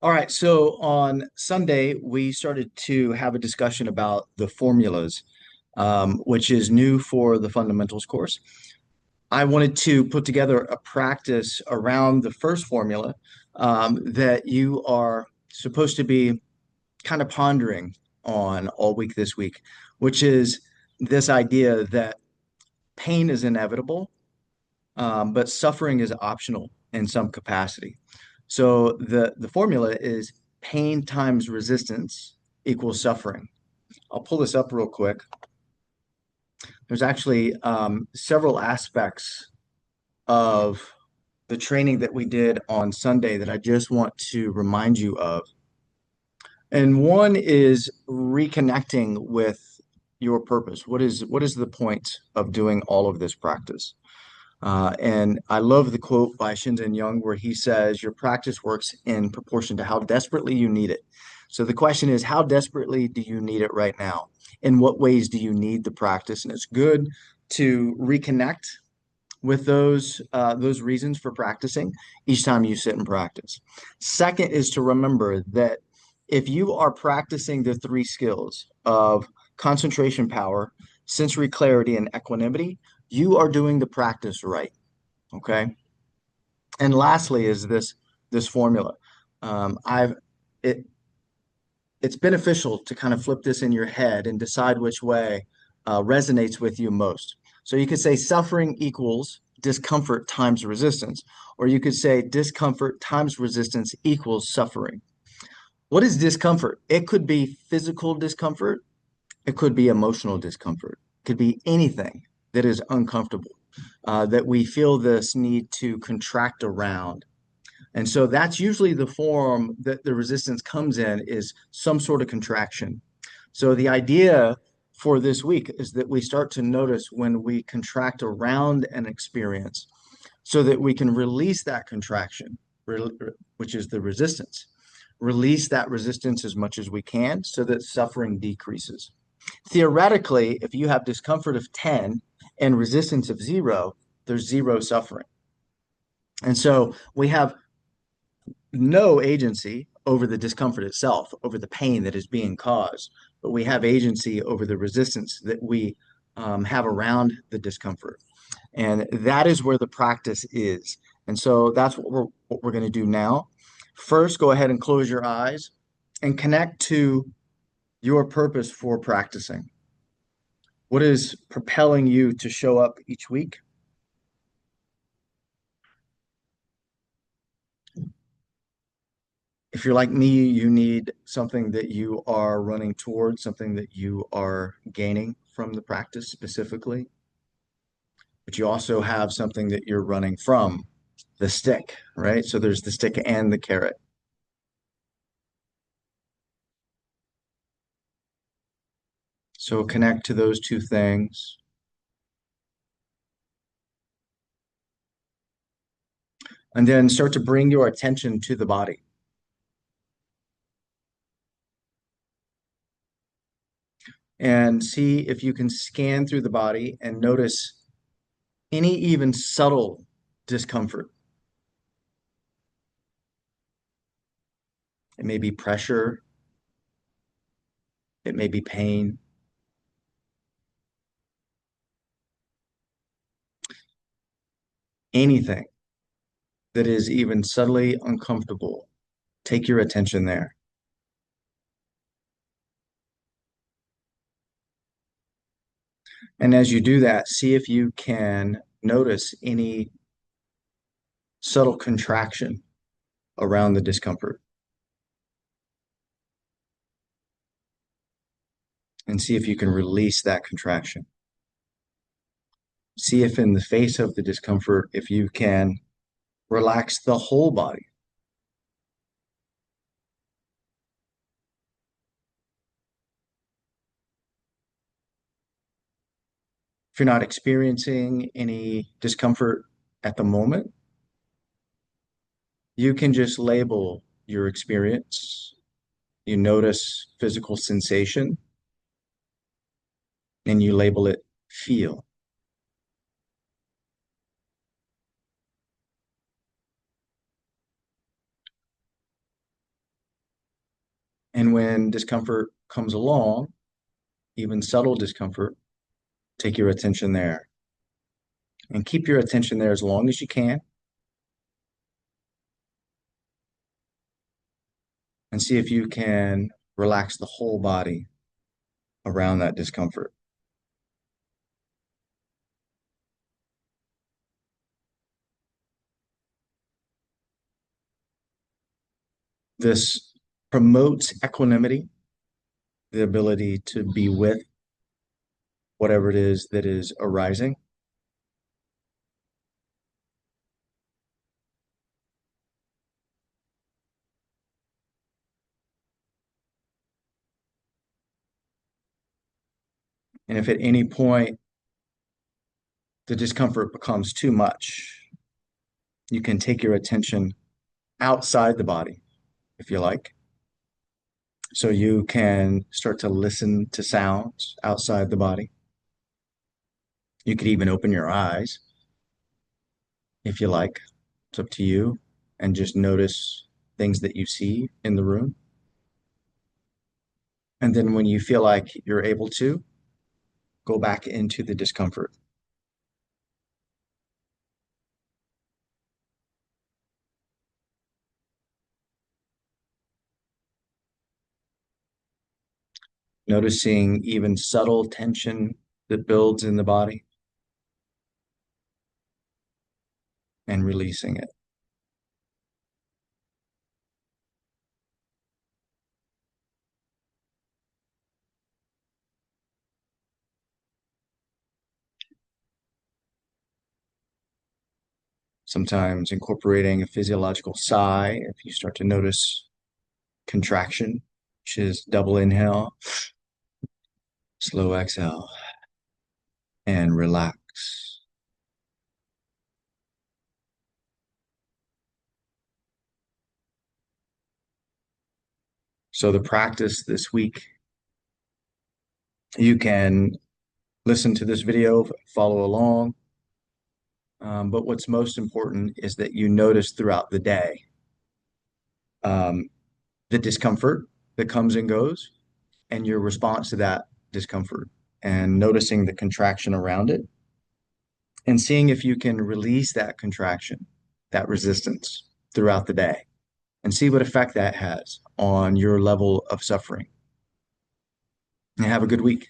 All right, so on Sunday, we started to have a discussion about the formulas, which is new for the fundamentals course. I wanted to put together a practice around the first formula that you are supposed to be kind of pondering on all week this week, which is this idea that pain is inevitable, but suffering is optional in some capacity. So the formula is pain times resistance equals suffering. I'll pull this up real quick. There's actually several aspects of the training that we did on Sunday that I just want to remind you of. And one is reconnecting with your purpose. What is the point of doing all of this practice? And I love the quote by Shinzen Young where he says, your practice works in proportion to how desperately you need it. So the question is, how desperately do you need it right now? In what ways do you need the practice? And it's good to reconnect with those reasons for practicing each time you sit and practice. Second is to remember that if you are practicing the three skills of concentration power, sensory clarity, and equanimity, you are doing the practice right. Okay. And lastly is this formula. I've it it's beneficial to kind of flip this in your head and decide which way resonates with you most. So you could say suffering equals discomfort times resistance, or you could say discomfort times resistance equals suffering. What is discomfort? It could be physical discomfort, it could be emotional discomfort, it could be anything that is uncomfortable, that we feel this need to contract around. And so that's usually the form that the resistance comes in is some sort of contraction. So the idea for this week is that we start to notice when we contract around an experience so that we can release that contraction, which is the resistance. Release that resistance as much as we can so that suffering decreases. Theoretically, if you have discomfort of 10 and resistance of 0, there's zero suffering. And so we have no agency over the discomfort itself, over the pain that is being caused, but we have agency over the resistance that we have around the discomfort. And that is where the practice is. And so that's what we're going to do now. First, go ahead and close your eyes and connect to your purpose for practicing. What is propelling you to show up each week? If you're like me, you need something that you are running towards, something that you are gaining from the practice specifically, but you also have something that you're running from, the stick, right? So there's the stick and the carrot. So connect to those two things. And then start to bring your attention to the body. And see if you can scan through the body and notice any even subtle discomfort. It may be pressure, it may be pain. Anything that is even subtly uncomfortable, take your attention there. And as you do that, see if you can notice any subtle contraction around the discomfort and see if you can release that contraction. See if in the face of the discomfort, if you can relax the whole body. If you're not experiencing any discomfort at the moment, you can just label your experience. You notice physical sensation and you label it feel. And when discomfort comes along, even subtle discomfort, take your attention there and keep your attention there as long as you can and see if you can relax the whole body around that discomfort. This promotes equanimity, the ability to be with whatever it is that is arising. And if at any point the discomfort becomes too much, you can take your attention outside the body, if you like. So you can start to listen to sounds outside the body. You could even open your eyes if you like. It's up to you. And just notice things that you see in the room. And then when you feel like you're able to, go back into the discomfort. Noticing even subtle tension that builds in the body and releasing it. Sometimes incorporating a physiological sigh if you start to notice contraction, which is double inhale, slow exhale, and relax. So the practice this week, you can listen to this video, follow along. But what's most important is that you notice throughout the day um, the discomfort that comes and goes and your response to that discomfort and noticing the contraction around it and seeing if you can release that contraction, that resistance throughout the day and see what effect that has on your level of suffering. And have a good week.